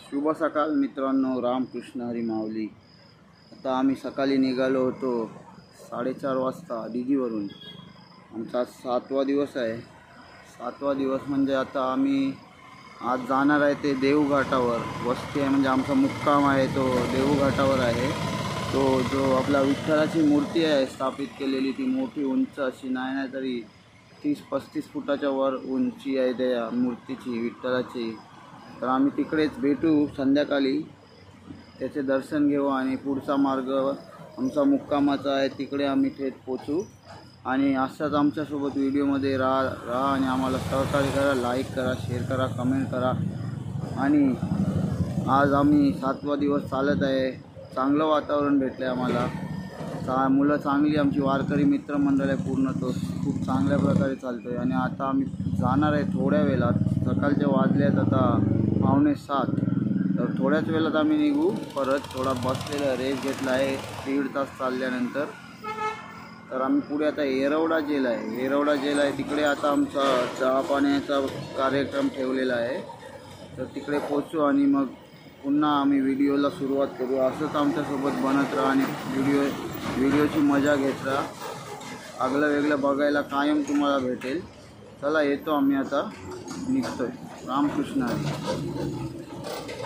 शुभ सकाळ मित्रांनो, रामकृष्ण हरी माऊली। आता आम्ही सकाळी निघालो होतो 4:30 वाजता डिगीवरून। आमचा 7वा दिवस आहे। 7वा दिवस म्हणजे आता आम्ही आज जाणार आहे ते देवघाटावर। वस्ती आहे म्हणजे आमचा मुक्काम आहे तो देवघाटावर आहे। तो जो आपला विठ्ठलाची मूर्ती आहे स्थापित केलेली, ती मोठी उंच अशी नाही तरी 30-35 फुटाच्या वर उंची आहे त्या मूर्तीची, विठ्ठलाची। तर आम्ही तिकडेच भेटू संध्याकाळी, त्याचे दर्शन घेऊ आणि पुढचा मार्ग आमचा मुक्कामाचा आहे, तिकडे आम्ही थेट पोचू। आणि असाच आमच्यासोबत व्हिडिओमध्ये राहा आणि आम्हाला सहकार्य करा, लाईक करा, शेअर करा, कमेंट करा। आणि आज आम्ही 7वा दिवस चालत आहे। चांगलं वातावरण भेटलं आहे आम्हाला। मुलं चांगली, आमची वारकरी मित्रमंडळ आहे पूर्ण, तो खूप चांगल्या प्रकारे चालतो आहे। आणि आता आम्ही जाणार आहे थोड्या वेळात, सकाळच्या वाजल्यात आता 6:45। तर थोड्याच वेळात आम्ही निघू परत। थोडा बसलेला रेस्ट घेतला आहे 1.5 तास चालल्यानंतर। तर आम्ही पुढे आता येरवडा जेल आहे, तिकडे आता आमचा चहा पाण्याचा कार्यक्रम ठेवलेला आहे। तर तिकडे पोचू आणि मग पुन्हा आम्ही व्हिडिओला सुरुवात करू। असंच आमच्यासोबत बनत राहा आणि व्हिडिओची मजा घेत राहा। आगलं वेगळं बघायला कायम तुम्हाला भेटेल। चला येतो आम्ही, आता निघतोय। रामकृष्ण हरी।